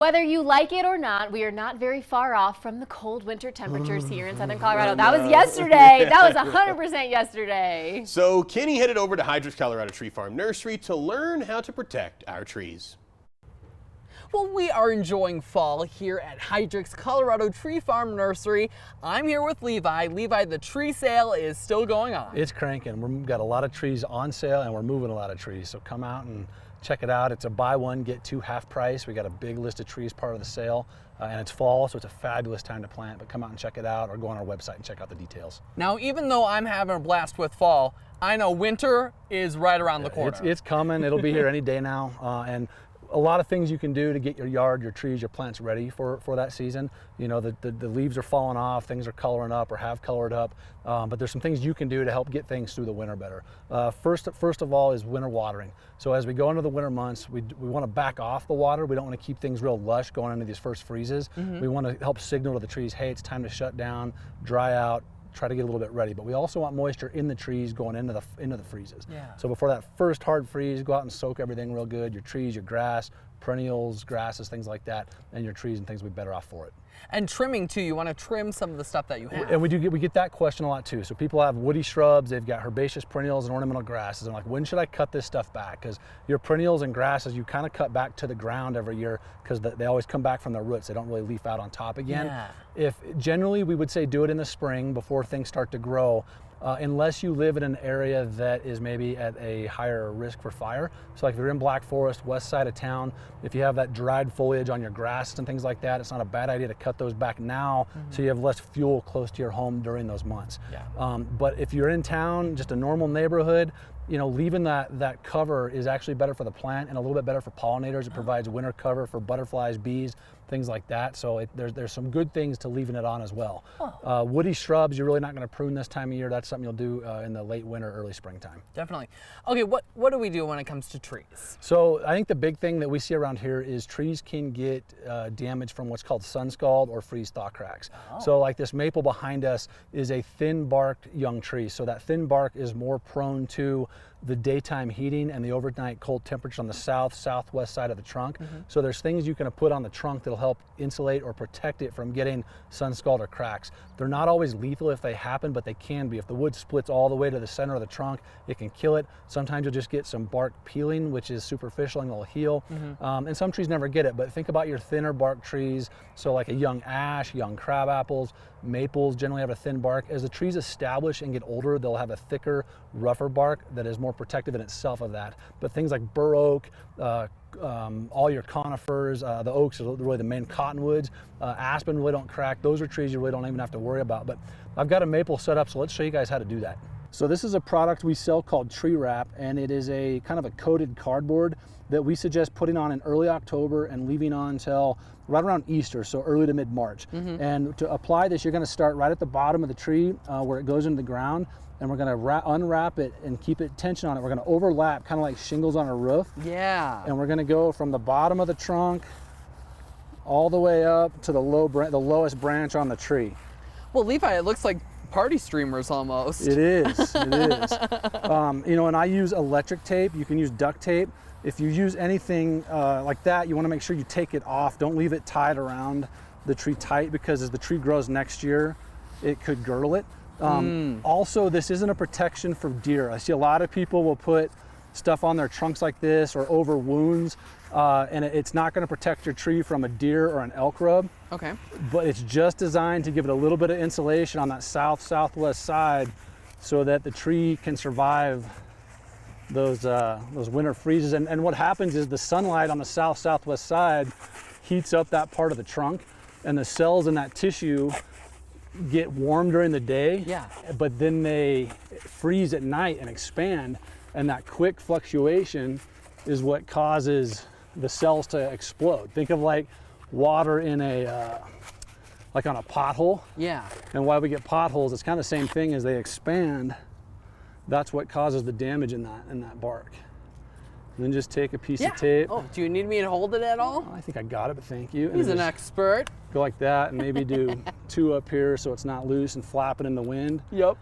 Whether you like it or not, we are not very far off from the cold winter temperatures here in southern Colorado. That was yesterday. That was 100% yesterday. So Kenny headed over to Heidrich, Colorado Tree Farm Nursery to learn how to protect our trees. Well, we are enjoying fall here at Heidrich's Colorado Tree Farm Nursery. I'm here with Levi. Levi, the tree sale is still going on. It's cranking. We've got a lot of trees on sale and we're moving a lot of trees. So come out and check it out. It's a buy one, get two half price. We got a big list of trees part of the sale and it's fall, so it's a fabulous time to plant, but come out and check it out or go on our website and check out the details. Now, even though I'm having a blast with fall, I know winter is right around the corner. It's coming. It'll be here any day now. And a lot of things you can do to get your yard, your trees, your plants ready for that season. You know, the leaves are falling off, things are coloring up or have colored up, but there's some things you can do to help get things through the winter better. First of all is winter watering. So as we go into the winter months, we want to back off the water. We don't want to keep things real lush going into these first freezes. We want to help signal to the trees, hey, it's time to shut down, dry out, try to get a little bit ready, but we also want moisture in the trees going into the freezes. Yeah. So before that first hard freeze, go out and soak everything real good. Your trees, your grass, perennials, grasses, things like that, and your trees and things will be better off for it. And trimming too, you want to trim some of the stuff that you have. And we get that question a lot too. So people have woody shrubs, they've got herbaceous perennials and ornamental grasses. And like, when should I cut this stuff back? Because your perennials and grasses, you kind of cut back to the ground every year because they always come back from their roots. They don't really leaf out on top again. Yeah. Generally, we would say do it in the spring before things start to grow. Unless you live in an area that is maybe at a higher risk for fire. So like if you're in Black Forest, west side of town, if you have that dried foliage on your grasses and things like that, it's not a bad idea to cut those back now so you have less fuel close to your home during those months. Yeah. But if you're in town, just a normal neighborhood, you know, leaving that cover is actually better for the plant and a little bit better for pollinators. It provides winter cover for butterflies, bees, things like that. So there's some good things to leaving it on as well. Oh. Woody shrubs, you're really not going to prune this time of year. That's something you'll do in the late winter, early springtime. Definitely. Okay, what do we do when it comes to trees? So I think the big thing that we see around here is trees can get damage from what's called sun scald or freeze thaw cracks. Oh. So like this maple behind us is a thin barked young tree. So that thin bark is more prone to the daytime heating and the overnight cold temperatures on the southwest side of the trunk. So there's things you can put on the trunk that'll help insulate or protect it from getting sun scald or cracks. They're not always lethal if they happen, but they can be. If the wood splits all the way to the center of the trunk, it can kill it. Sometimes you'll just get some bark peeling, which is superficial and it'll heal. And some trees never get it, but think about your thinner bark trees. So like a young ash, young crab apples, maples generally have a thin bark. As the trees establish and get older, they'll have a thicker, rougher bark that is more protective in itself of that. But things like bur oak, all your conifers, the oaks are really the main cottonwoods. Aspen really don't crack. Those are trees you really don't even have to worry about. But I've got a maple set up, so let's show you guys how to do that. So this is a product we sell called Tree Wrap, and it is a kind of a coated cardboard that we suggest putting on in early October and leaving on until right around Easter, so early to mid-March. And to apply this, you're going to start right at the bottom of the tree where it goes into the ground, and we're going to unwrap it and keep it tension on it. We're going to overlap, kind of like shingles on a roof. Yeah. And we're going to go from the bottom of the trunk all the way up to the lowest branch on the tree. Well, Levi, it looks like party streamers almost. It is, it is. You know, and I use electric tape. You can use duct tape. If you use anything like that, you want to make sure you take it off. Don't leave it tied around the tree tight, because as the tree grows next year, it could girdle it. Also, this isn't a protection for deer. I see a lot of people will put stuff on their trunks like this or over wounds, and it's not going to protect your tree from a deer or an elk rub. Okay. But it's just designed to give it a little bit of insulation on that southwest side so that the tree can survive those winter freezes. And what happens is the sunlight on the southwest side heats up that part of the trunk, and the cells in that tissue get warm during the day, but then they freeze at night and expand, and that quick fluctuation is what causes the cells to explode. Think of like water in a like on a pothole. Yeah. And why we get potholes, it's kind of the same thing. As they expand, that's what causes the damage in that bark. And then just take a piece of tape. Oh, do you need me to hold it at all? I think I got it, but thank you. He's an expert. Go like that, and maybe do two up here so it's not loose and flapping in the wind. Yep.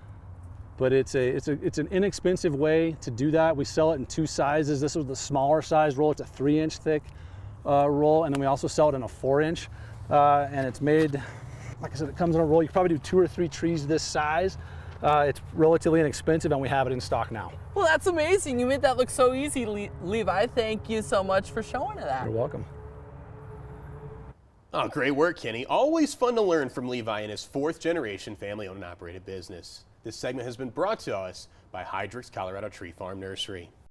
But it's an inexpensive way to do that. We sell it in two sizes. This was the smaller size roll. It's a 3-inch thick roll, and then we also sell it in a 4-inch, and it's made, like I said, it comes in a roll. You can probably do 2 or 3 trees this size. It's relatively inexpensive, and we have it in stock now. Well, that's amazing. You made that look so easy, Levi. Thank you so much for showing us that. You're welcome. Oh, great work, Kenny. Always fun to learn from Levi and his 4th-generation family-owned and operated business. This segment has been brought to us by Heidrich's Colorado Tree Farm Nursery.